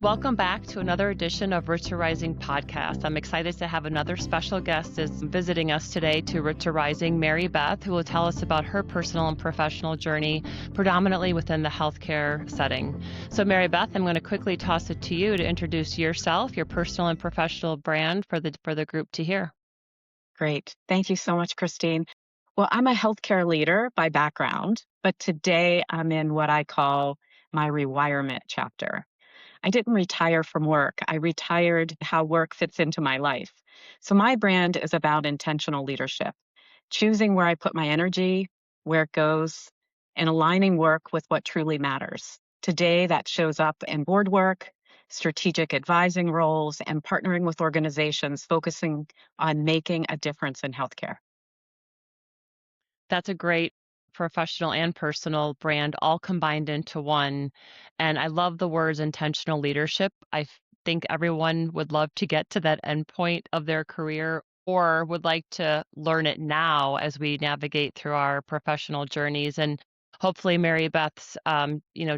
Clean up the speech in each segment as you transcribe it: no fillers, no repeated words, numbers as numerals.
Welcome back to another edition of Rich to Rising podcast. I'm excited to have another special guest is visiting us today to Rich to Rising, Mary Beth, who will tell us about her personal and professional journey, predominantly within the healthcare setting. So Mary Beth, I'm going to quickly toss it to you to introduce yourself, your personal and professional brand for the group to hear. Great. Thank you so much, Christine. Well, I'm a healthcare leader by background, but today I'm in what I call my rewirement chapter. I didn't retire from work. I retired how work fits into my life. So my brand is about intentional leadership, choosing where I put my energy, where it goes, and aligning work with what truly matters. Today, that shows up in board work, strategic advising roles, and partnering with organizations focusing on making a difference in healthcare. That's a great professional and personal brand all combined into one. And I love the words intentional leadership. Think everyone would love to get to that end point of their career or would like to learn it now as we navigate through our professional journeys. And hopefully Mary Beth's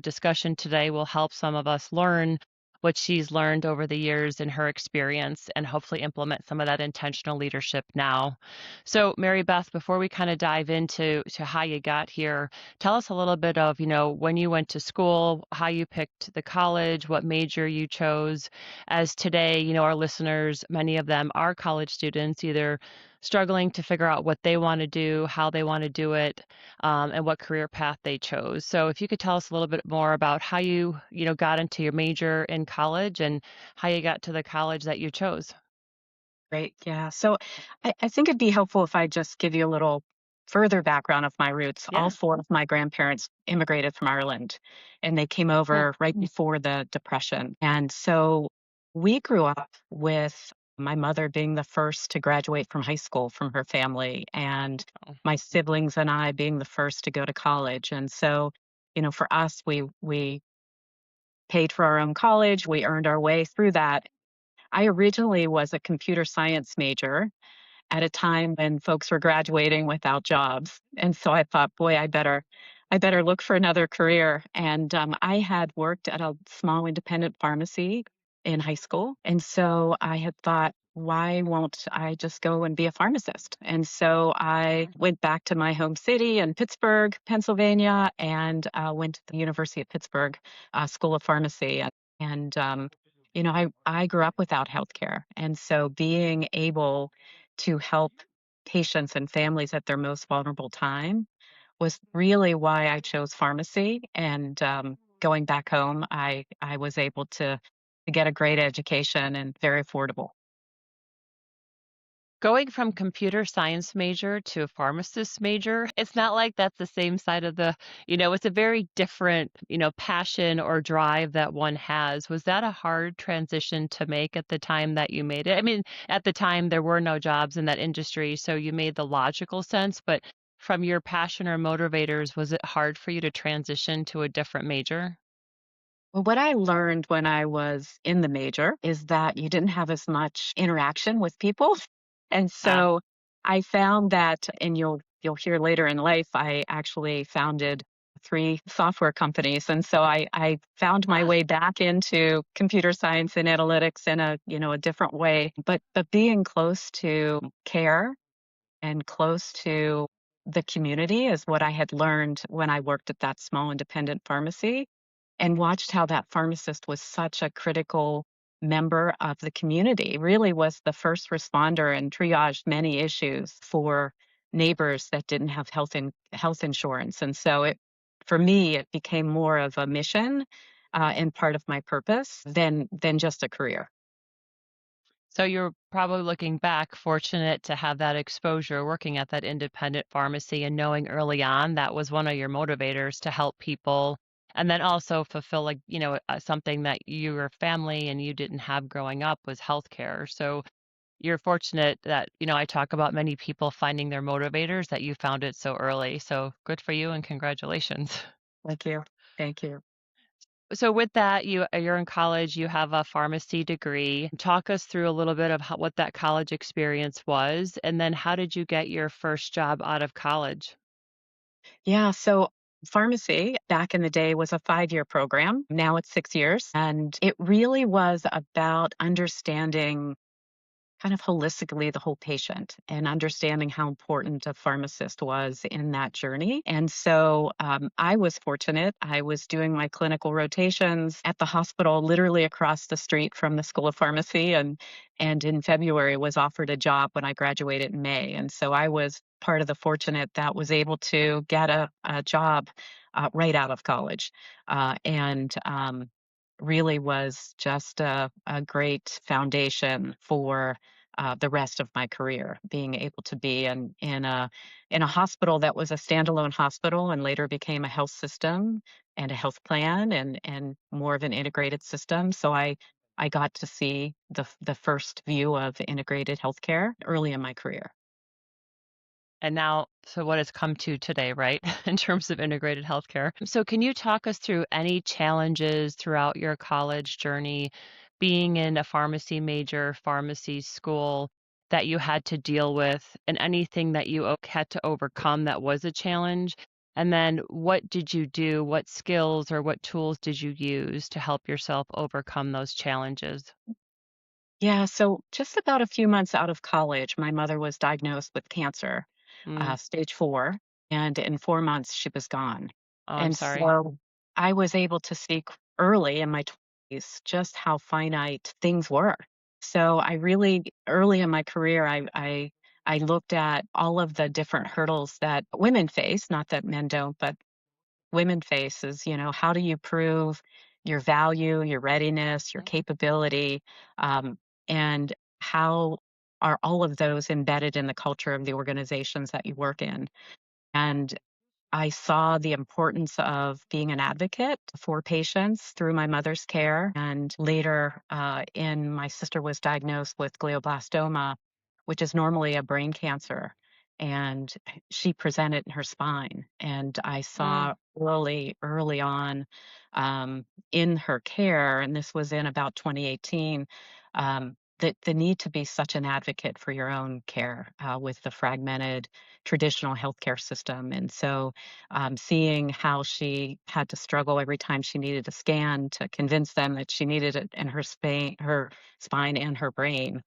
discussion today will help some of us learn what she's learned over the years in her experience and hopefully implement some of that intentional leadership now. So, Mary Beth, before we kind of dive into how you got here, tell us a little bit of, when you went to school, how you picked the college, what major you chose. As today, our listeners, many of them are college students, either struggling to figure out what they want to do, how they want to do it, and what career path they chose. So, if you could tell us a little bit more about how you got into your major in college and how you got to the college that you chose. Great. Yeah. So I think it'd be helpful if I just give you a little further background of my roots. All Yeah. four of my grandparents immigrated from Ireland, and they came over right before the Depression. And so we grew up with my mother being the first to graduate from high school from her family, and Oh. my siblings and I being the first to go to college. And so, for us, we paid for our own college. We earned our way through that. I originally was a computer science major at a time when folks were graduating without jobs. And so I thought, boy, I better look for another career. And I had worked at a small independent pharmacy in high school. And so I had thought, why won't I just go and be a pharmacist? And so I went back to my home city in Pittsburgh, Pennsylvania, and went to the University of Pittsburgh School of Pharmacy. I grew up without healthcare. And so being able to help patients and families at their most vulnerable time was really why I chose pharmacy. And going back home, I was able to get a great education and very affordable. Going from computer science major to a pharmacist major, it's not like that's the same side of it's a very different, passion or drive that one has. Was that a hard transition to make at the time that you made it? I mean, at the time there were no jobs in that industry, so you made the logical sense, but from your passion or motivators, was it hard for you to transition to a different major? Well, what I learned when I was in the major is that you didn't have as much interaction with people. And Ah, so I found that, and you'll hear later in life, I actually founded three software companies. And so I found my ah. way back into computer science and analytics in a different way. But being close to care and close to the community is what I had learned when I worked at that small independent pharmacy and watched how that pharmacist was such a critical member of the community, really was the first responder and triaged many issues for neighbors that didn't have health insurance. And so for me, it became more of a mission and part of my purpose than just a career. So you're probably looking back fortunate to have that exposure working at that independent pharmacy and knowing early on that was one of your motivators to help people and then also fulfill something that your family and you didn't have growing up was healthcare. So you're fortunate that, I talk about many people finding their motivators that you found it so early. So good for you and congratulations. Thank you. Thank you. So with that, you're in college, you have a pharmacy degree. Talk us through a little bit of what that college experience was, and then how did you get your first job out of college? Yeah. So Pharmacy back in the day was a 5-year program. Now it's 6 years, and it really was about understanding kind of holistically the whole patient and understanding how important a pharmacist was in that journey. And so I was fortunate. I was doing my clinical rotations at the hospital literally across the street from the School of Pharmacy, and in February was offered a job when I graduated in May. And so I was part of the fortunate that was able to get a job right out of college. And really was just a great foundation for the rest of my career, being able to be in a hospital that was a standalone hospital and later became a health system and a health plan and more of an integrated system. So I got to see the first view of integrated healthcare early in my career. And now, so what it's come to today, right? In terms of integrated healthcare. So can you talk us through any challenges throughout your college journey, being in a pharmacy major, pharmacy school that you had to deal with, and anything that you had to overcome that was a challenge? And then what did you do? What skills or what tools did you use to help yourself overcome those challenges? Yeah, so just about a few months out of college, my mother was diagnosed with cancer, Mm. stage 4, and in 4 months she was gone. Oh, I'm And sorry. so I was able to see early in my 20s just how finite things were. So I really early in my career, I looked at all of the different hurdles that women face, not that men don't, but women face is, how do you prove your value, your readiness, your capability, um, and how are all of those embedded in the culture of the organizations that you work in? And I saw the importance of being an advocate for patients through my mother's care. And later, in my sister was diagnosed with glioblastoma, which is normally a brain cancer. And she presented in her spine. And I Mm. saw early on in her care, and this was in about 2018, that the need to be such an advocate for your own care with the fragmented traditional healthcare system. And so seeing how she had to struggle every time she needed a scan to convince them that she needed it in her spine and her brain.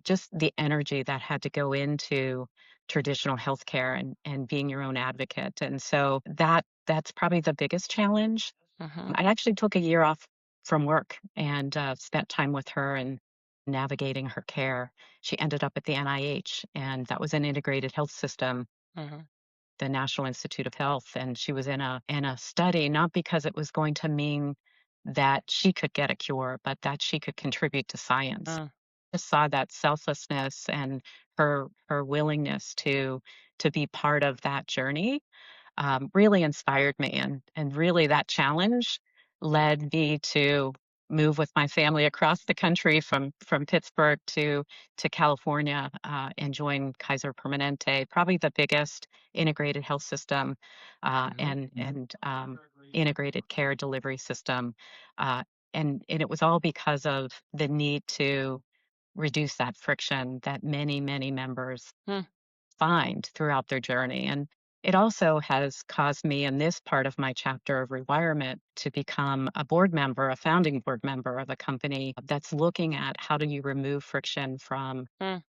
Just the energy that had to go into traditional healthcare and being your own advocate. And so that's probably the biggest challenge. Hmm. I actually took a year off from work and spent time with her and navigating her care. She ended up at the NIH, and that was an integrated health system, Hmm. the National Institute of Health, and she was in a study not because it was going to mean that she could get a cure, but that she could contribute to science. Uh, Just saw that selflessness and her willingness to be part of that journey really inspired me, and really that challenge led me to move with my family across the country from Pittsburgh to California and join Kaiser Permanente, probably the biggest integrated health system mhm. and integrated care delivery system, uh, and it was all because of the need to reduce that friction that many members Hmm. find throughout their journey. And it also has caused me in this part of my chapter of Rewirement to become a board member, a founding board member of a company that's looking at how do you remove friction from Hmm.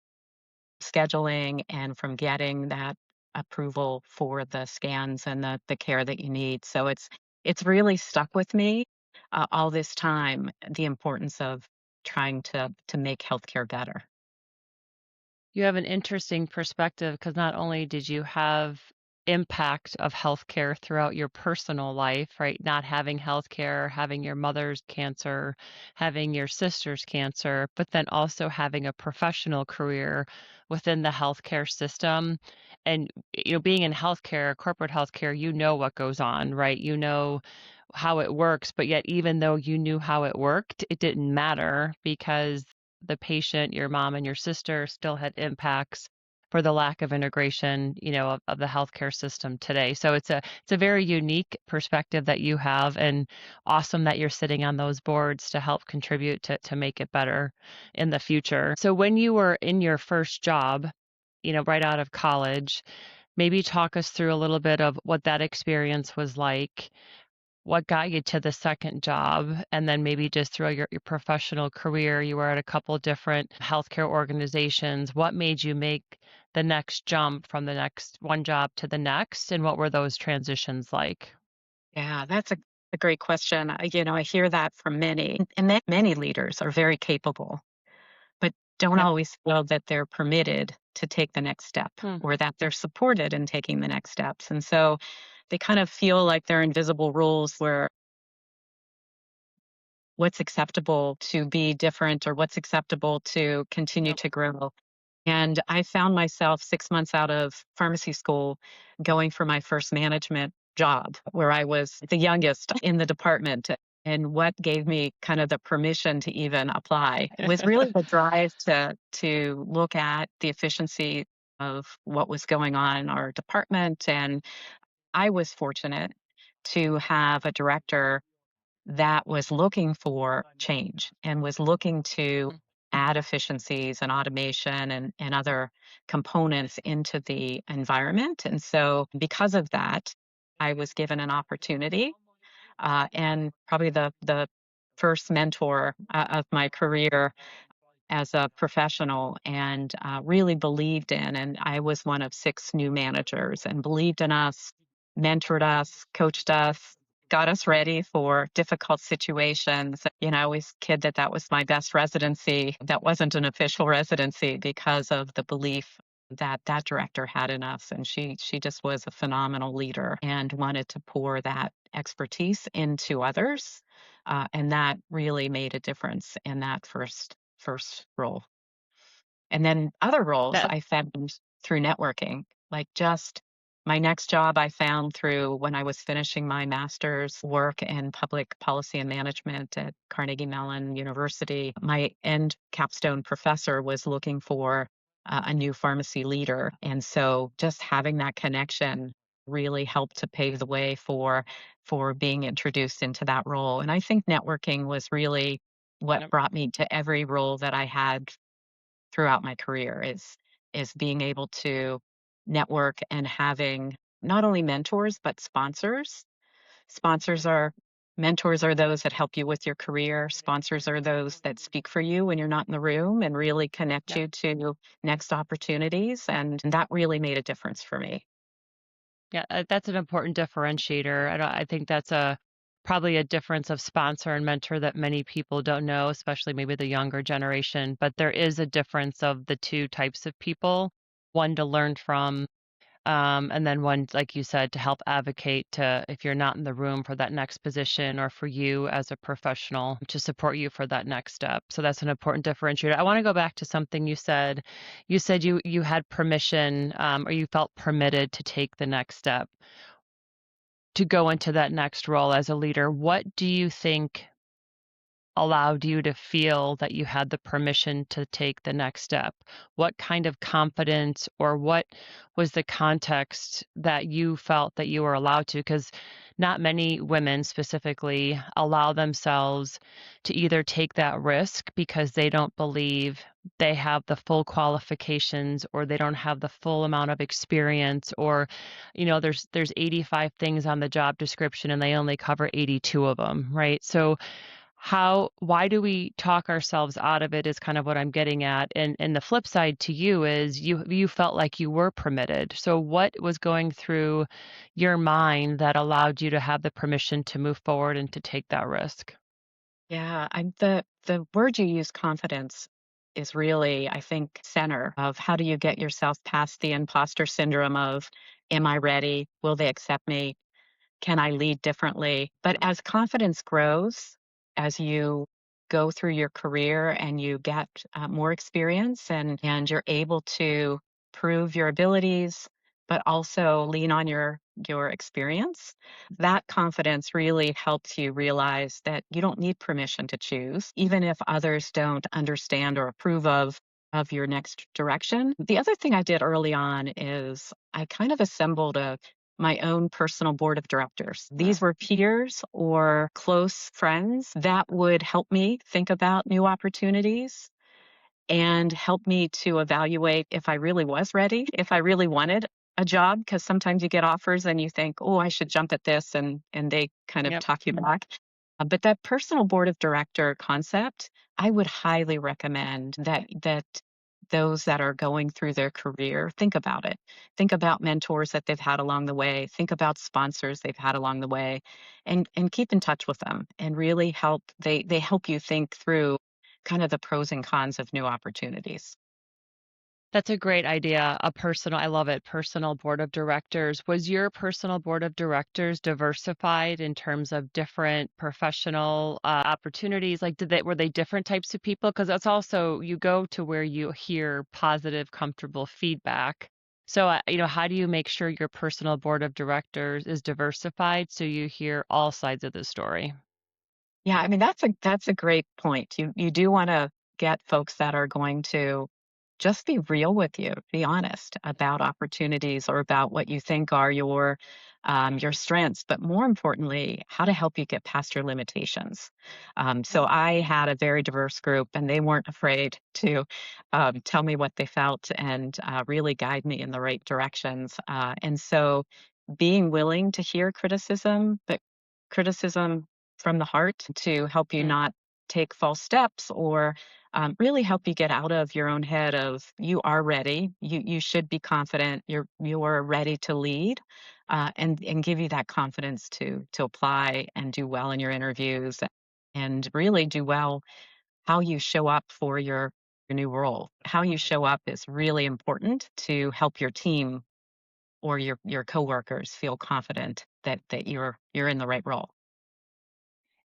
scheduling and from getting that approval for the scans and the care that you need. So it's really stuck with me all this time, the importance of trying to make healthcare better. You have an interesting perspective because not only did you have impact of healthcare throughout your personal life, right? Not having healthcare, having your mother's cancer, having your sister's cancer, but then also having a professional career within the healthcare system. And being in healthcare, corporate healthcare, you know what goes on, right? You know how it works, but yet even though you knew how it worked, it didn't matter because the patient, your mom and your sister still had impacts for the lack of integration, of the healthcare system today. So it's a very unique perspective that you have and awesome that you're sitting on those boards to help contribute to make it better in the future. So when you were in your first job, right out of college, Maybe talk us through a little bit of what that experience was like, what got you to the second job, and then maybe just throughout your professional career, you were at a couple different healthcare organizations. What made you make the next jump from the next one job to the next, and what were those transitions like? Yeah, that's a great question. I hear that from many, and that many leaders are very capable, but don't Yep. always feel that they're permitted to take the next step Hmm. or that they're supported in taking the next steps. And so they kind of feel like they're invisible rules where what's acceptable to be different or what's acceptable to continue Yep. to grow. And I found myself 6 months out of pharmacy school going for my first management job where I was the youngest in the department. And what gave me kind of the permission to even apply was really the drive to look at the efficiency of what was going on in our department. And I was fortunate to have a director that was looking for change and was looking to add efficiencies and automation and other components into the environment. And so, because of that, I was given an opportunity, and probably the first mentor of my career as a professional, and really believed in. And I was one of 6 new managers and believed in us, mentored us, coached us, got us ready for difficult situations. I always kid that that was my best residency. That wasn't an official residency because of the belief that that director had in us, and she just was a phenomenal leader and wanted to pour that expertise into others, and that really made a difference in that first role. And then other roles That I found through networking, like just my next job I found through when I was finishing my master's work in public policy and management at Carnegie Mellon University. My end capstone professor was looking for a new pharmacy leader. And so just having that connection really helped to pave the way for being introduced into that role. And I think networking was really what Yep. brought me to every role that I had throughout my career is being able to network and having not only mentors but sponsors. Sponsors are Mentors are those that help you with your career. Sponsors are those that speak for you when you're not in the room and really connect Yep. you to next opportunities, and that really made a difference for me. Yeah, that's an important differentiator. I think that's a probably a difference of sponsor and mentor that many people don't know, especially maybe the younger generation. But there is a difference of the two types of people, one to learn from, and then one, like you said, to help advocate to if you're not in the room for that next position or for you as a professional to support you for that next step. So that's an important differentiator. I want to go back to something you said. You said you had permission, or you felt permitted to take the next step to go into that next role as a leader. What do you think allowed you to feel that you had the permission to take the next step? What kind of confidence or what was the context that you felt that you were allowed to? Because not many women specifically allow themselves to either take that risk because they don't believe they have the full qualifications or they don't have the full amount of experience or there's 85 things on the job description and they only cover 82 of them, right? So why do we talk ourselves out of it is kind of what I'm getting at. And the flip side to you is you felt like you were permitted. So what was going through your mind that allowed you to have the permission to move forward and to take that risk? Yeah, the word you use, confidence, is really, I think, center of how do you get yourself past the imposter syndrome of, am I ready? Will they accept me? Can I lead differently? But as confidence grows, as you go through your career and you get more experience and you're able to prove your abilities, but also lean on your experience, that confidence really helps you realize that you don't need permission to choose, even if others don't understand or approve of your next direction. The other thing I did early on is I kind of assembled my own personal board of directors. Mm. These were peers or close friends that would help me think about new opportunities and help me to evaluate if I really was ready, if I really wanted a job, because sometimes you get offers and you think, "Oh, I should jump at this," and they kind of Yep. talk you back. But that personal board of director concept, I would highly recommend that those that are going through their career think about it. Think about mentors that they've had along the way. Think about sponsors they've had along the way, and keep in touch with them and really help. They help you think through kind of the pros and cons of new opportunities. That's a great idea. A personal I love it, personal board of directors. Was your personal board of directors diversified in terms of different professional, opportunities? Like, did they were they different types of people? Because that's also you go to where you hear positive, comfortable feedback. So, how do you make sure your personal board of directors is diversified so you hear all sides of the story? Yeah, I mean, that's a great point. You do wanna get folks that are going to just be real with you, be honest about opportunities or about what you think are your strengths, but more importantly, how to help you get past your limitations. So I had a very diverse group, and they weren't afraid to, tell me what they felt and, really guide me in the right directions. And so being willing to hear criticism, but criticism from the heart to help you Mm. not take false steps or really help you get out of your own head of you are ready, you should be confident, you are ready to lead, and give you that confidence to apply and do well in your interviews and really do well how you show up for your new role. How you show up is really important to help your team or your coworkers feel confident that you're in the right role.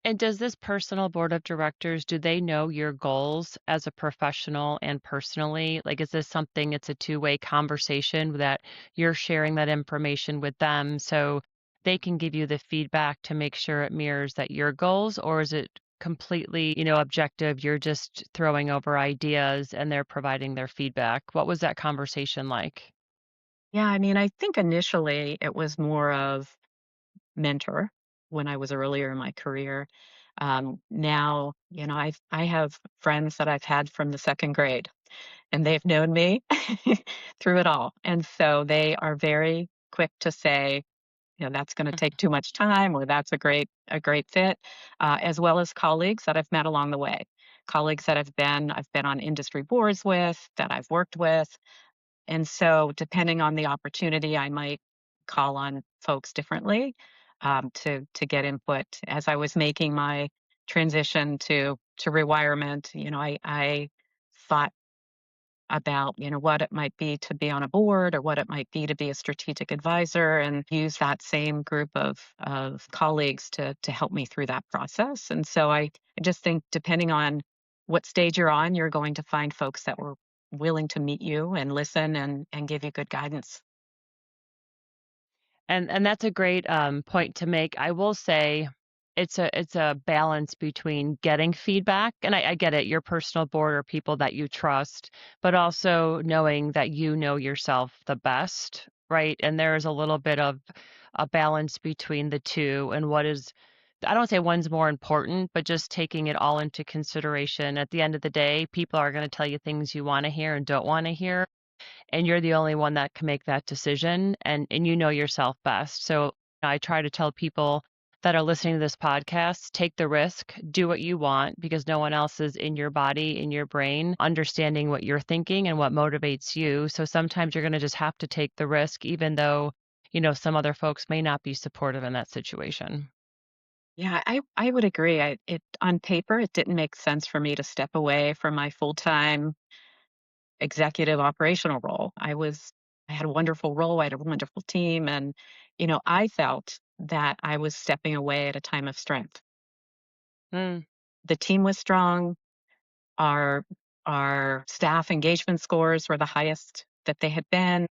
And does this personal board of directors, do they know your goals as a professional and personally? Like, is this something it's a two-way conversation that you're sharing that information with them so they can give you the feedback to make sure it mirrors that your goals, or is it completely, objective? You're just throwing over ideas and they're providing their feedback. What was that conversation like? Yeah, I mean, I think initially it was more of mentor when I was earlier in my career. Now, I have friends that I've had from the second grade, and they've known me through it all, and so they are very quick to say, that's going to take too much time, or that's a great fit, as well as colleagues that I've met along the way, colleagues that I've been on industry boards with, that I've worked with, and so, depending on the opportunity, I might call on folks differently to get input. As I was making my transition to rewirement, I thought about what it might be to be on a board or what it might be to be a strategic advisor, and use that same group of colleagues to help me through that process. And so I just think depending on what stage you're on, you're going to find folks that were willing to meet you and listen and give you good guidance. And that's a great, point to make. I will say it's a balance between getting feedback, and I get it, your personal board or people that you trust, but also knowing that you know yourself the best, right? And there's a little bit of a balance between the 2 and what is I don't say one's more important, but just taking it all into consideration. At the end of the day, people are gonna tell you things you wanna hear and don't wanna hear, and you're the only one that can make that decision and you know yourself best. So I try to tell people that are listening to this podcast, take the risk, do what you want because no one else is in your body, in your brain, understanding what you're thinking and what motivates you. So sometimes you're going to just have to take the risk even though, some other folks may not be supportive in that situation. Yeah, I would agree. It on paper, it didn't make sense for me to step away from my full-time executive operational role. I had a wonderful role, I had a wonderful team, and, I felt that I was stepping away at a time of strength. Mm. The team was strong, our our staff engagement scores were the highest that they had been.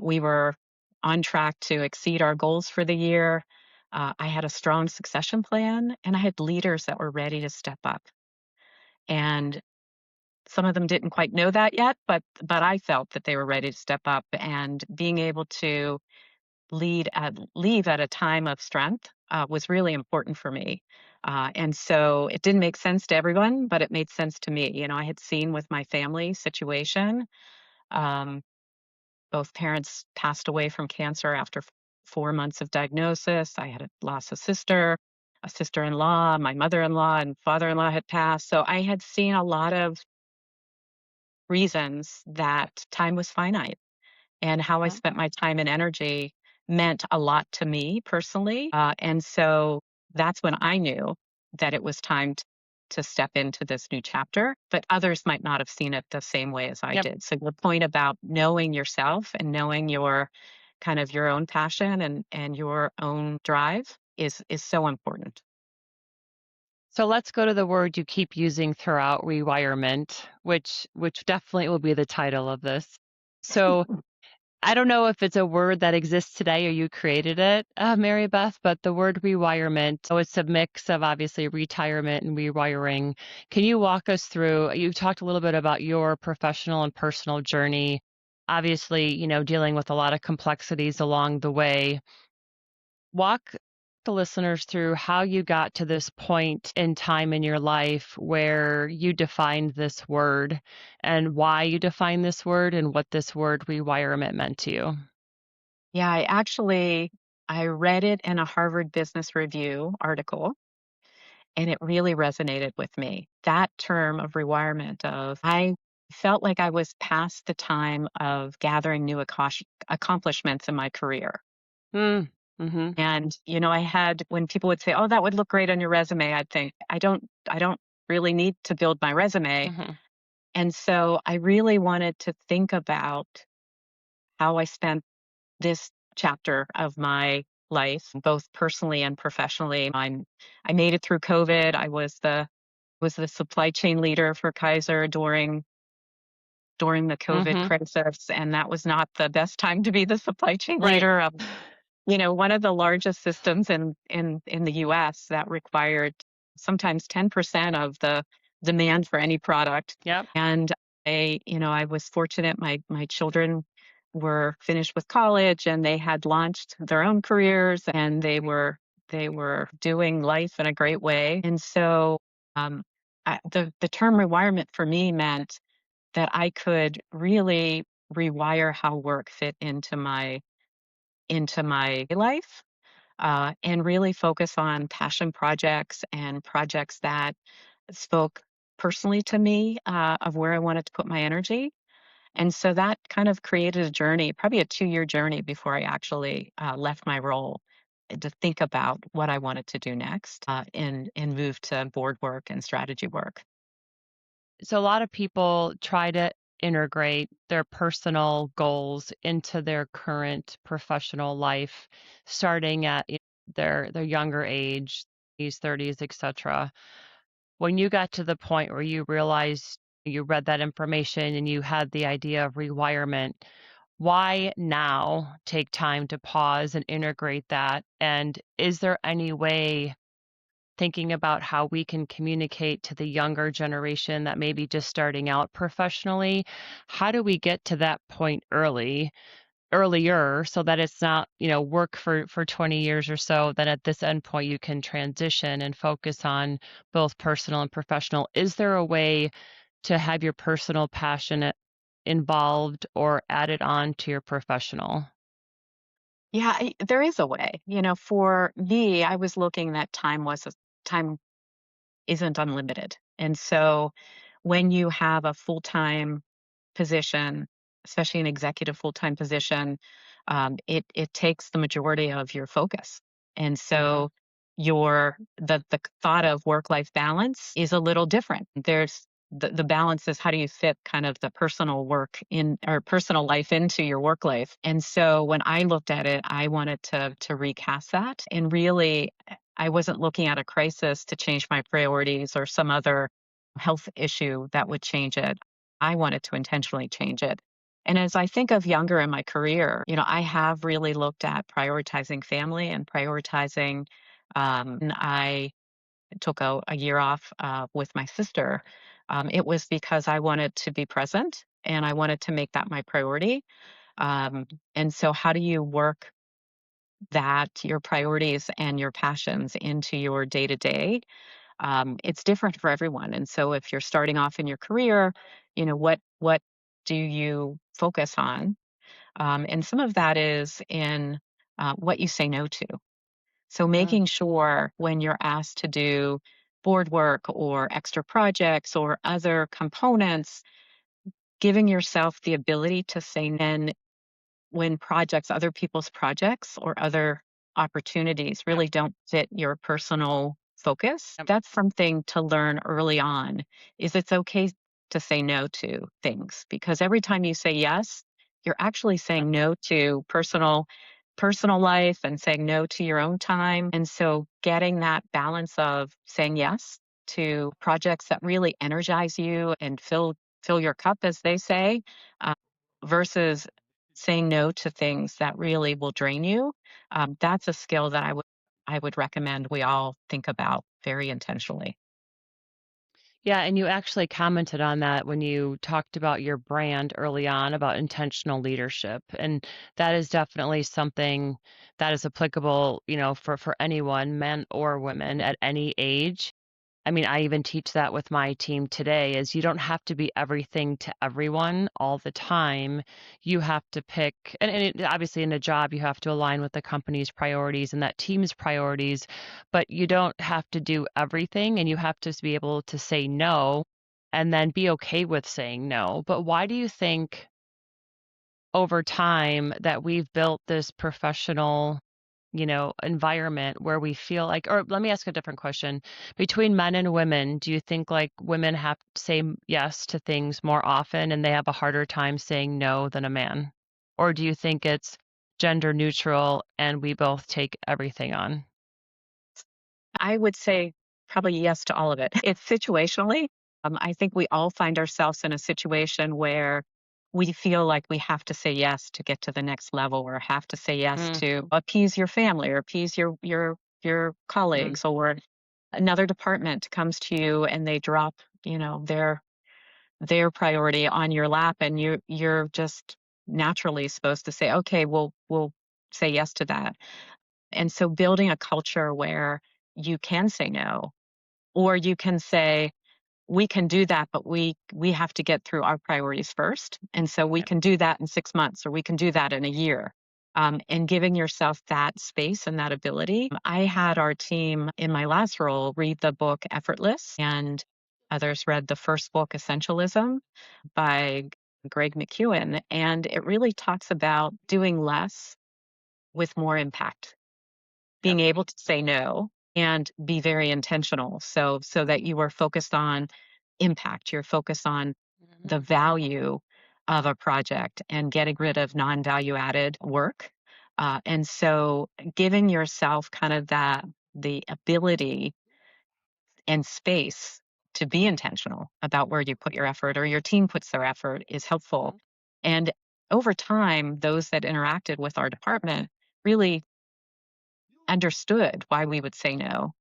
We were on track to exceed our goals for the year. I had a strong succession plan, and I had leaders that were ready to step up. And some of them didn't quite know that yet, but I felt that they were ready to step up, and being able to leave at a time of strength, was really important for me. And so it didn't make sense to everyone, but it made sense to me. I had seen with my family situation, um, both parents passed away from cancer after 4 months of diagnosis. I had lost a sister-in-law, my mother-in-law and father-in-law had passed. So I had seen a lot of reasons that time was finite, and how I Yeah. spent my time and energy meant a lot to me personally. And so that's when I knew that it was time to step into this new chapter, but others might not have seen it the same way as I Yep. did. So your point about knowing yourself and knowing your kind of your own passion and your own drive is so important. So let's go to the word you keep using throughout, rewirement, which definitely will be the title of this. So I don't know if it's a word that exists today or you created it, Mary Beth, but the word rewirement, so it's a mix of obviously retirement and rewiring. Can you walk us through? You talked a little bit about your professional and personal journey, obviously, dealing with a lot of complexities along the way. Walk the listeners through how you got to this point in time in your life where you defined this word and why you defined this word and what this word rewirement meant to you. Yeah, I read it in a Harvard Business Review article, and it really resonated with me. That term of rewirement of I felt like I was past the time of gathering new accomplishments in my career. Mm, mhm, And, I had when people would say, "Oh, that would look great on your resume," I'd think, I don't really need to build my resume." mhm. And so I really wanted to think about how I spent this chapter of my life, both personally and professionally. I made it through COVID. I was the supply chain leader for Kaiser during the COVID Mhm. crisis, and that was not the best time to be the supply chain Right. leader of, one of the largest systems in the US that required sometimes 10% of the demand for any product. Yep. And I was fortunate my children were finished with college and they had launched their own careers and they were doing life in a great way. And so um, the term rewirement for me meant that I could really rewire how work fit into my life, and really focus on passion projects and projects that spoke personally to me, of where I wanted to put my energy. And so that kind of created a journey, probably a 2-year journey before I actually left my role, to think about what I wanted to do next, and move to board work and strategy work. So a lot of people try to integrate their personal goals into their current professional life, starting at their younger age, these 30s, etc. When you got to the point where you realized you read that information and you had the idea of rewirement, why now take time to pause and integrate that? And is there any way, thinking about how we can communicate to the younger generation that may be just starting out professionally, how do we get to that point earlier so that it's not, work for 20 years or so, then at this end point you can transition and focus on both personal and professional? Is there a way to have your personal passion involved or added on to your professional? Yeah, there is a way. For me, I was looking that time isn't unlimited. And so when you have a full-time position, especially an executive full-time position, it takes the majority of your focus. And Mhm. so the thought of work-life balance is a little different. There's the balance is how do you fit kind of the personal work in or personal life into your work life. And so when I looked at it, I wanted to recast that and really I wasn't looking at a crisis to change my priorities or some other health issue that would change it. I wanted to intentionally change it. And as I think of younger in my career, I have really looked at prioritizing family and prioritizing. And I took a year off with my sister. It was because I wanted to be present and I wanted to make that my priority. Um, and so, how do you work that your priorities and your passions into your day to day? It's different for everyone. And so if you're starting off in your career, what do you focus on? And some of that is in what you say no to. So Mm, making sure when you're asked to do board work or extra projects or other components, giving yourself the ability to say no when projects, other people's projects or other opportunities really don't fit your personal focus. yep, That's something to learn early on is it's okay to say no to things because every time you say yes, you're actually yep. saying no to personal life and saying no to your own time. And so getting that balance of saying yes to projects that really energize you and fill your cup as they say, uh, versus saying no to things that really will drain you, that's a skill that I would recommend we all think about very intentionally. Yeah, and you actually commented on that when you talked about your brand early on about intentional leadership. And that is definitely something that is applicable, for anyone, men or women at any age. I mean, I even teach that with my team today is you don't have to be everything to everyone all the time. You have to pick obviously in a job you have to align with the company's priorities and that team's priorities, but you don't have to do everything and you have to be able to say no and then be okay with saying no. But why do you think over time that we've built this professional environment where we feel like or let me ask a different question. Between men and women, do you think like women have to say yes to things more often and they have a harder time saying no than a man? Or do you think it's gender neutral and we both take everything on? I would say probably yes to all of it. It's situationally. I think we all find ourselves in a situation where we feel like we have to say yes to get to the next level or have to say yes Mm, to appease your family or appease your mm, colleagues or another department comes to you and they drop, their priority on your lap and you're just naturally supposed to say, "Okay, we'll say yes to that." And so building a culture where you can say no, or you can say, "We can do that, but we have to get through our priorities first, and so we yep, can do that in 6 months, or we can do that in a year." And giving yourself that space and that ability. I had our team in my last role read the book Effortless, and others read the first book, Essentialism, by Greg McKeown, and it really talks about doing less with more impact, yep, being able to say no and be very intentional so that you are focused on impact, you're focused on the mhm, value of a project and getting rid of non-value added work. And so giving yourself kind of that the ability and space to be intentional about where you put your effort or your team puts their effort is helpful. mhm. And over time, those that interacted with our department really understood why we would say no.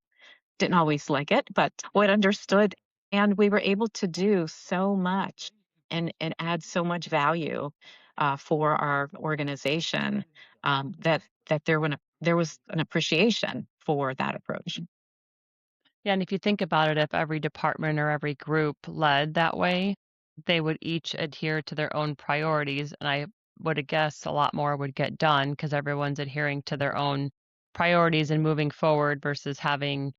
Didn't always like it, but what understood, and we were able to do so much and add so much value for our organization, that there was an appreciation for that approach. Yeah, and if you think about it, if every department or every group led that way, they would each adhere to their own priorities. And I would guess a lot more would get done because everyone's adhering to their own priorities and moving forward versus having,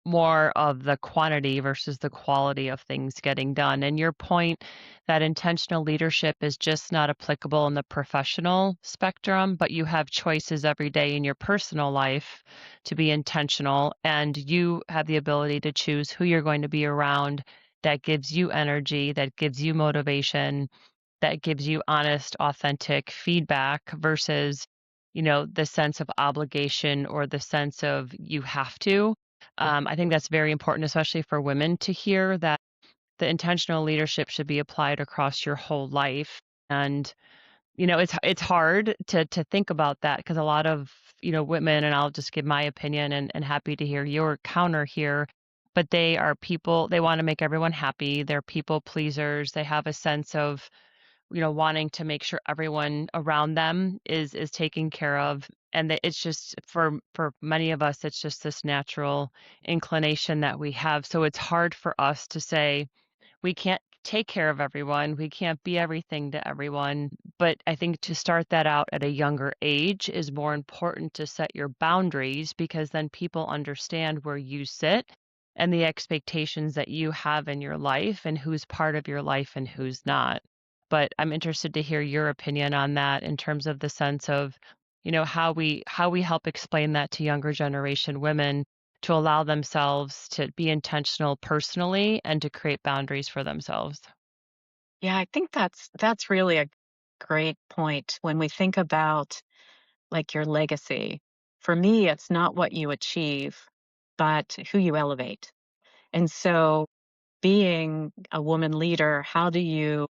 more of the quantity versus the quality of things getting done. And your point that intentional leadership is just not applicable in the professional spectrum, but you have choices every day in your personal life to be intentional and you have the ability to choose who you're going to be around that gives you energy, that gives you motivation, that gives you honest, authentic feedback versus, the sense of obligation or the sense of you have to. I think that's very important, especially for women to hear that the intentional leadership should be applied across your whole life. And it's hard to think about that because a lot of, women, and I'll just give my opinion and happy to hear your counter here, but they are people, they want to make everyone happy. They're people pleasers. They have a sense of, wanting to make sure everyone around them is taken care of. And that it's just for many of us, it's just this natural inclination that we have. So it's hard for us to say, we can't take care of everyone. We can't be everything to everyone. But I think to start that out at a younger age is more important to set your boundaries because then people understand where you sit and the expectations that you have in your life and who's part of your life and who's not. But I'm interested to hear your opinion on that in terms of the sense of, how we help explain that to younger generation women to allow themselves to be intentional personally and to create boundaries for themselves. Yeah, I think that's really a great point when we think about, like, your legacy. For me, it's not what you achieve, but who you elevate. And so being a woman leader, how do you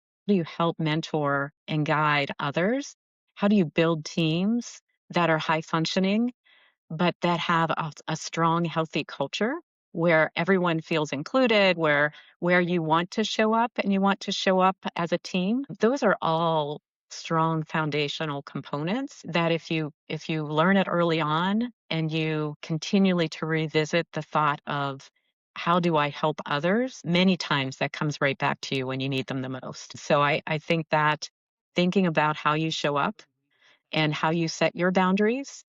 help mentor and guide others? How do you build teams that are high functioning but that have a strong, healthy culture where everyone feels included, where you want to show up and you want to show up as a team. Those are all strong foundational components that if you learn it early on and you continually to revisit the thought of how do I help others, many times that comes right back to you when you need them the most. So I think that thinking about how you show up and how you set your boundaries,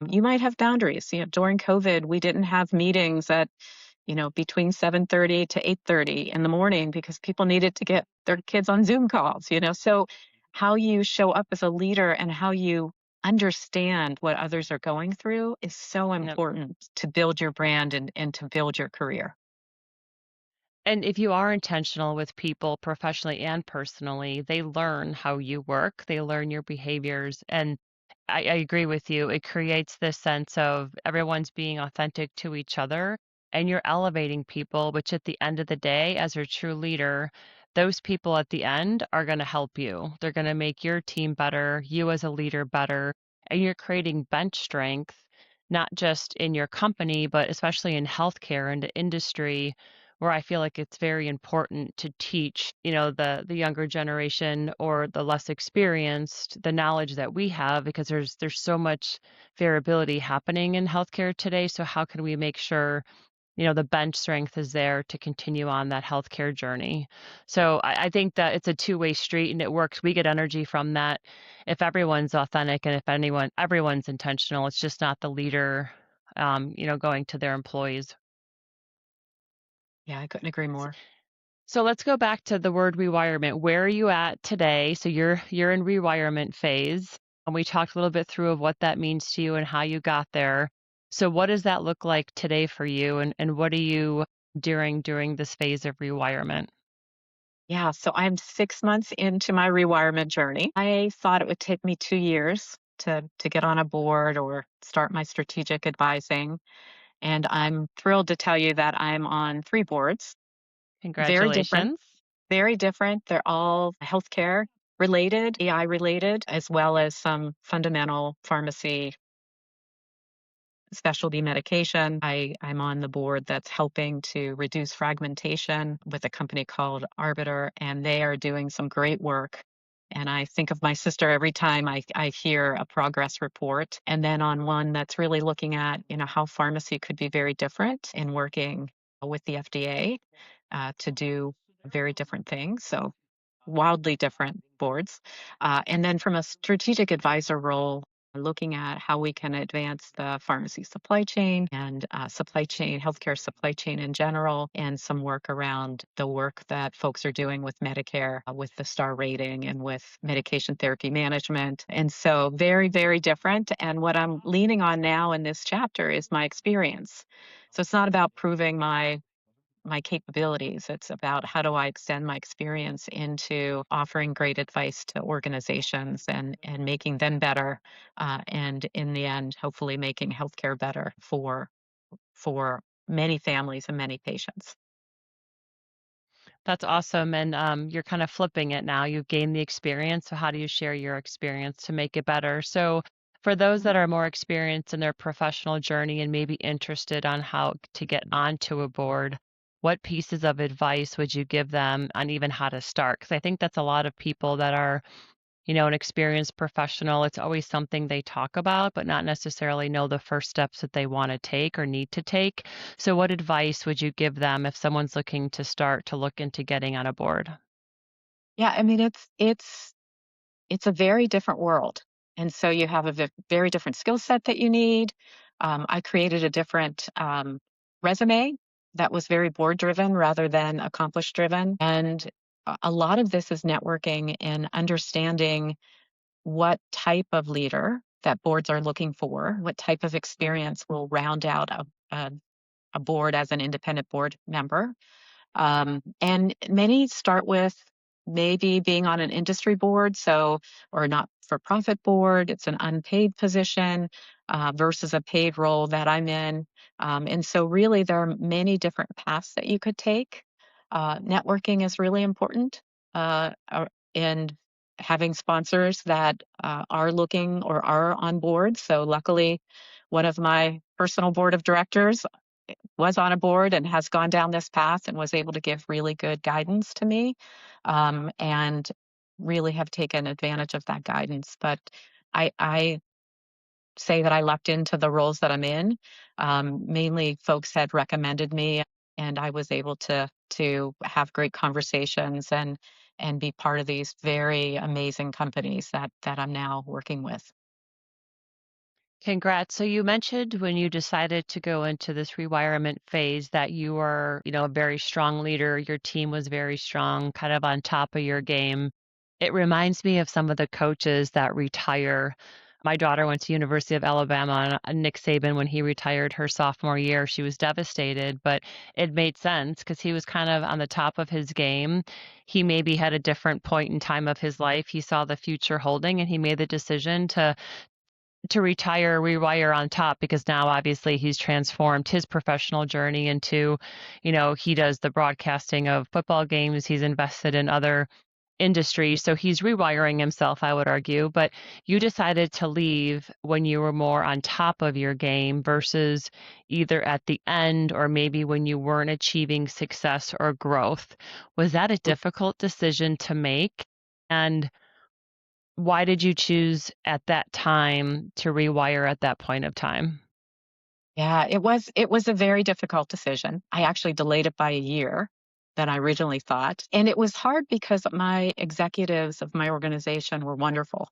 you might have boundaries. During COVID, we didn't have meetings at, between 7:30 to 8:30 in the morning because people needed to get their kids on Zoom calls. So how you show up as a leader and how you understand what others are going through is so Yep. important to build your brand and to build your career. And if you are intentional with people professionally and personally, they learn how you work, they learn your behaviors. And I agree with you. It creates this sense of everyone's being authentic to each other and you're elevating people, which at the end of the day, as a true leader, those people at the end are going to help you. They're going to make your team better, you as a leader better, and you're creating bench strength, not just in your company, but especially in healthcare and the industry where I feel like it's very important to teach, the younger generation or the less experienced the knowledge that we have because there's so much variability happening in healthcare today. So how can we make sure, the bench strength is there to continue on that healthcare journey? So I think that it's a two-way street and it works. We get energy from that if everyone's authentic and if everyone's intentional. It's just not the leader, going to their employees. Yeah, I couldn't agree more. So let's go back to the word rewirement. Where are you at today? So you're in rewirement phase, and we talked a little bit through of what that means to you and how you got there. So what does that look like today for you, and what are you during this phase of rewirement? Yeah, so I'm 6 months into my rewirement journey. I thought it would take me 2 years to get on a board or start my strategic advising, and I'm thrilled to tell you that I'm on 3 boards, very different, Congratulations. very different. They're all healthcare related, AI related, as well as some fundamental pharmacy specialty medication. I'm on the board that's helping to reduce fragmentation with a company called Arbiter, and they are doing some great work. And I think of my sister every time I hear a progress report. And then on one that's really looking at, how pharmacy could be very different in working with the FDA to do very different things. So wildly different boards. And then from a strategic advisor role, looking at how we can advance the pharmacy supply chain and supply chain, healthcare supply chain in general, and some work around the work that folks are doing with Medicare, with the star rating and with medication therapy management. And so very, very different. And what I'm leaning on now in this chapter is my experience. So it's not about proving my capabilities. It's about how do I extend my experience into offering great advice to organizations and making them better, and in the end, hopefully making healthcare better for many families and many patients. That's awesome, and, you're kind of flipping it now. You've gained the experience, so how do you share your experience to make it better? So, for those Mhm. that are more experienced in their professional journey and maybe interested on how to get onto a board, what pieces of advice would you give them on even how to start? Because I think that's a lot of people that are, an experienced professional, it's always something they talk about, but not necessarily know the first steps that they want to take or need to take. So, what advice would you give them if someone's looking to start to look into getting on a board? Yeah, I mean, it's a very different world, and so you have a very different skill set that you need. I created a different, resume that was very board driven rather than accomplish driven, and a lot of this is networking and understanding what type of leader that boards are looking for, what type of experience will round out a board as an independent board member. And many start with maybe being on an industry board, so or not for profit board. It's an unpaid position versus a paid role that I'm in. And so, really, there are many different paths that you could take. Networking is really important, and having sponsors that are looking or are on board. So, luckily, one of my personal board of directors was on a board and has gone down this path and was able to give really good guidance to me, and really have taken advantage of that guidance. But I say that I lucked into the roles that I'm in. Mainly, folks had recommended me, and I was able to have great conversations and be part of these very amazing companies that I'm now working with. Congrats. So you mentioned when you decided to go into this rewirement phase that you were, a very strong leader. Your team was very strong, kind of on top of your game. It reminds me of some of the coaches that retire. My daughter went to University of Alabama, and Nick Saban, when he retired her sophomore year, she was devastated, but it made sense because he was kind of on the top of his game. He maybe had a different point in time of his life. He saw the future holding, and he made the decision to retire, rewire on top because now obviously he's transformed his professional journey into, he does the broadcasting of football games, he's invested in other industries, so he's rewiring himself, I would argue. But you decided to leave when you were more on top of your game versus either at the end or maybe when you weren't achieving success or growth. Was that a difficult decision to make? And why did you choose at that time to rewire at that point of time? Yeah, it was a very difficult decision. I actually delayed it by a year than I originally thought. And it was hard because my executives of my organization were wonderful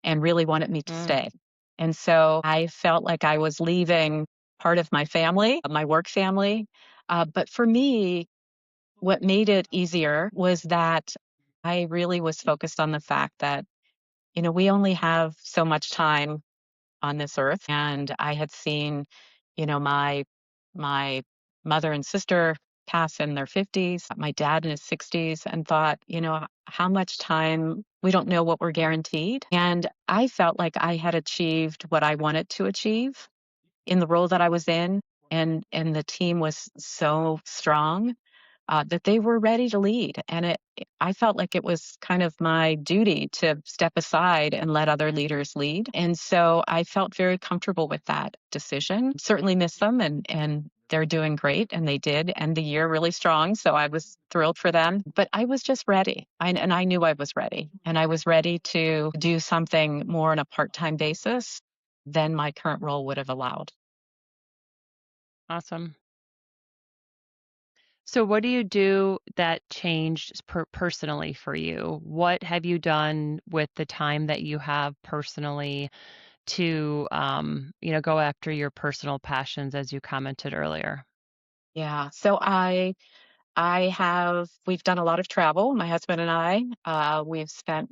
and really wanted me to Mm. stay. And so I felt like I was leaving part of my family, my work family. But for me, what made it easier was that I really was focused on the fact that, we only have so much time on this earth, and I had seen, my mother and sister pass in their 50s, my dad in his 60s, and thought, how much time, we don't know what we're guaranteed. And I felt like I had achieved what I wanted to achieve in the role that I was in, and the team was so strong that they were ready to lead. And I felt like it was kind of my duty to step aside and let other leaders lead. And so I felt very comfortable with that decision. Certainly miss them, and they're doing great, and they did end the year really strong. So I was thrilled for them. But I was just ready, and I knew I was ready, and I was ready to do something more on a part-time basis than my current role would have allowed. Awesome. So, what do you do that changed personally for you? What have you done with the time that you have personally to, go after your personal passions, as you commented earlier? Yeah. So we've done a lot of travel, my husband and I. We've spent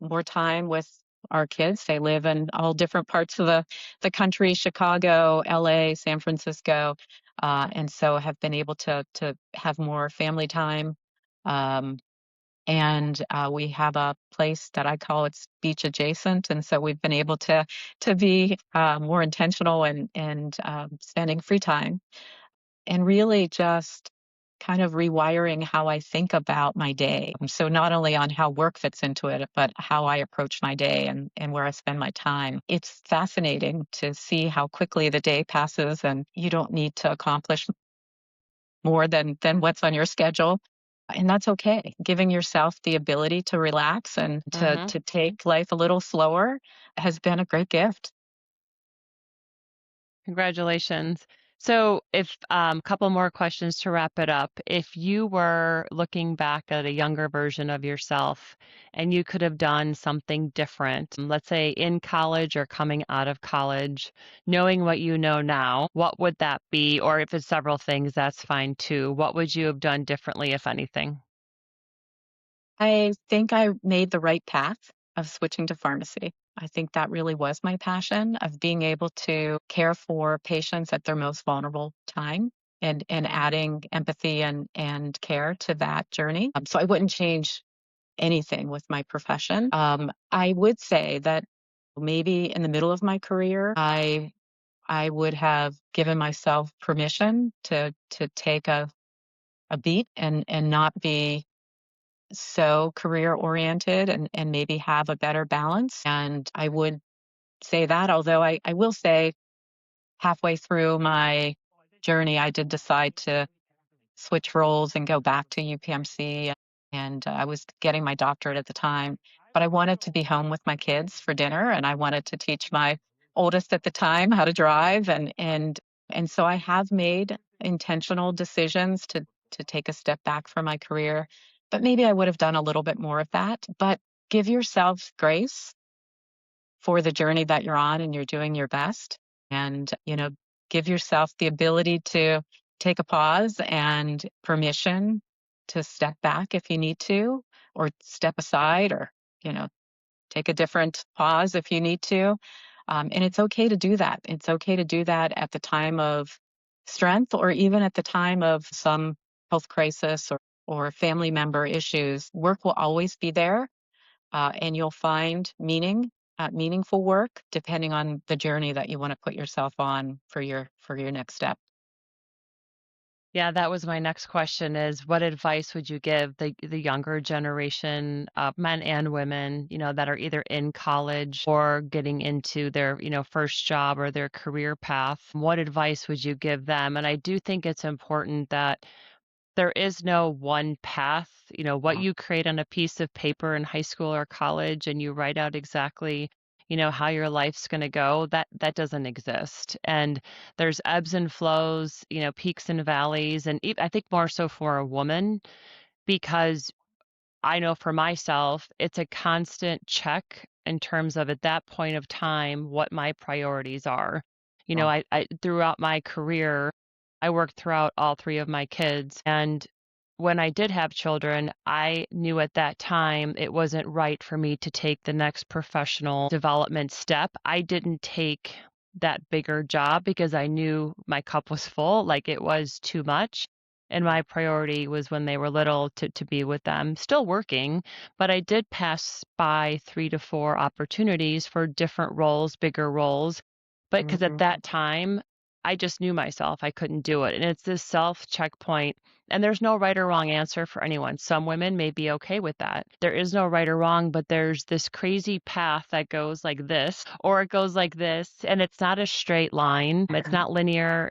more time with our kids. They live in all different parts of the country, Chicago, LA, San Francisco. And so have been able to have more family time. Um, and we have a place that I call it's beach adjacent. And so we've been able to be more intentional and spending free time and really just kind of rewiring how I think about my day. So not only on how work fits into it, but how I approach my day and where I spend my time. It's fascinating to see how quickly the day passes and you don't need to accomplish more than what's on your schedule. And that's okay. Giving yourself the ability to relax and Mhm. to take life a little slower has been a great gift. Congratulations. So, if couple more questions to wrap it up. If you were looking back at a younger version of yourself and you could have done something different, let's say in college or coming out of college, knowing what you know now, what would that be? Or if it's several things, that's fine too. What would you have done differently, if anything? I think I made the right path of switching to pharmacy. I think that really was my passion of being able to care for patients at their most vulnerable time and adding empathy and care to that journey. So I wouldn't change anything with my profession. I would say that maybe in the middle of my career, I would have given myself permission to take a beat and not be so career oriented and maybe have a better balance. And I would say that, although I will say halfway through my journey, I did decide to switch roles and go back to UPMC. And I was getting my doctorate at the time, but I wanted to be home with my kids for dinner, and I wanted to teach my oldest at the time how to drive, and so I have made intentional decisions to take a step back from my career, but maybe I would have done a little bit more of that. But give yourself grace for the journey that you're on and you're doing your best. And, give yourself the ability to take a pause and permission to step back if you need to, or step aside, or, you know, take a different pause if you need to. And it's okay to do that. It's okay to do that at the time of strength or even at the time of some health crisis or family member issues. Work will always be there, and you'll find meaningful work depending on the journey that you want to put yourself on for your next step. Yeah, that was my next question is what advice would you give the younger generation of men and women, that are either in college or getting into their, first job or their career path? What advice would you give them? And I do think it's important that there is no one path. What you create on a piece of paper in high school or college and you write out exactly, how your life's going to go, that doesn't exist. And there's ebbs and flows, peaks and valleys, and I think more so for a woman because I know for myself, it's a constant check in terms of at that point of time what my priorities are. I throughout my career, I worked throughout all three of my kids. And when I did have children, I knew at that time it wasn't right for me to take the next professional development step. I didn't take that bigger job because I knew my cup was full, like it was too much. And my priority was when they were little to be with them, still working, but I did pass by 3 to 4 opportunities for different roles, bigger roles. But because at Mhm. that time, I just knew myself, I couldn't do it. And it's this self checkpoint, and there's no right or wrong answer for anyone. Some women may be okay with that. There is no right or wrong, but there's this crazy path that goes like this, or it goes like this, and it's not a straight line. It's not linear.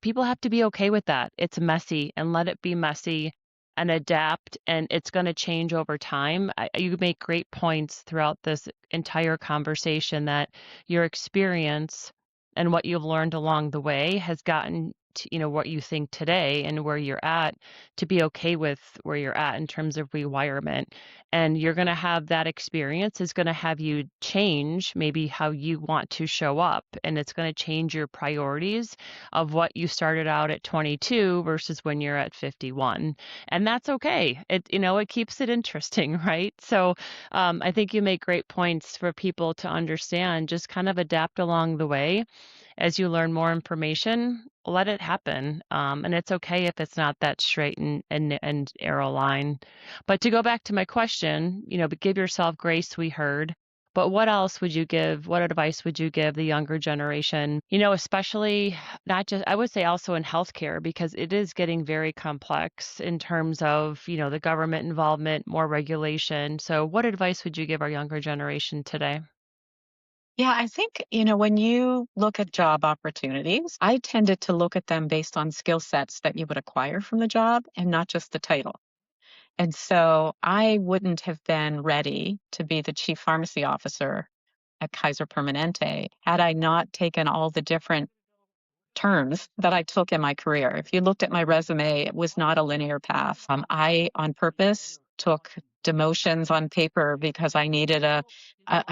People have to be okay with that. It's messy, and let it be messy and adapt, and it's going to change over time. You make great points throughout this entire conversation that your experience and what you've learned along the way has gotten to, what you think today and where you're at, to be okay with where you're at in terms of rewirement. And you're going to have that experience is going to have you change maybe how you want to show up, and it's going to change your priorities of what you started out at 22 versus when you're at 51. And that's okay. It keeps it interesting, right? So I think you make great points for people to understand, just kind of adapt along the way as you learn more information, let it happen. And it's okay if it's not that straight and arrow line. But to go back to my question, but give yourself grace, we heard. But what else would you give? What advice would you give the younger generation? Especially not just, I would say also in healthcare, because it is getting very complex in terms of, the government involvement, more regulation. So, what advice would you give our younger generation today? Yeah, I think, when you look at job opportunities, I tended to look at them based on skill sets that you would acquire from the job and not just the title. And so I wouldn't have been ready to be the chief pharmacy officer at Kaiser Permanente had I not taken all the different turns that I took in my career. If you looked at my resume, it was not a linear path. I, on purpose, took demotions on paper because I needed a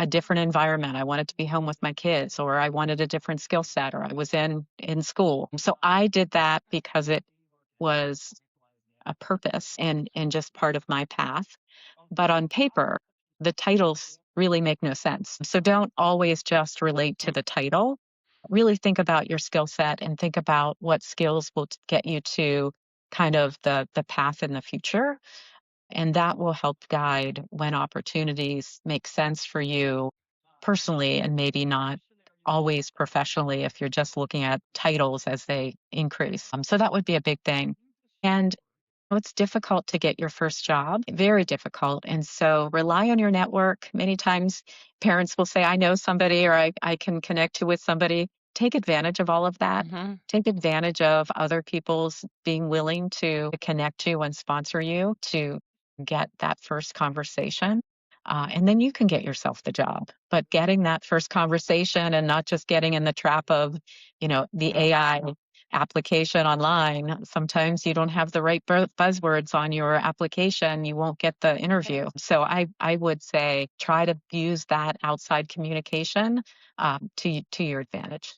different environment. I wanted to be home with my kids, or I wanted a different skill set, or I was in school. So I did that because it was a purpose and just part of my path. But on paper, the titles really make no sense. So don't always just relate to the title. Really think about your skill set and think about what skills will get you to kind of the path in the future. And that will help guide when opportunities make sense for you personally and maybe not always professionally if you're just looking at titles as they increase. So that would be a big thing. And it's difficult to get your first job, very difficult. And so rely on your network. Many times parents will say, I know somebody, or I can connect you with somebody. Take advantage of all of that. Mhm. Take advantage of other people's being willing to connect you and sponsor you to get that first conversation. And then you can get yourself the job. But getting that first conversation and not just getting in the trap of, the AI application online, sometimes you don't have the right buzzwords on your application, you won't get the interview. So I would say try to use that outside communication to your advantage.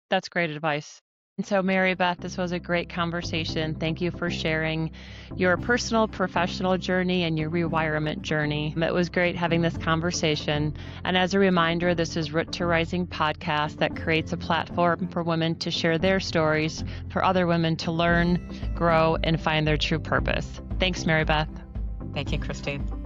That's great advice. And so, Mary Beth, this was a great conversation. Thank you for sharing your personal, professional journey and your rewirement journey. It was great having this conversation. And as a reminder, this is Root to Rising podcast that creates a platform for women to share their stories, for other women to learn, grow, and find their true purpose. Thanks, Mary Beth. Thank you, Christine.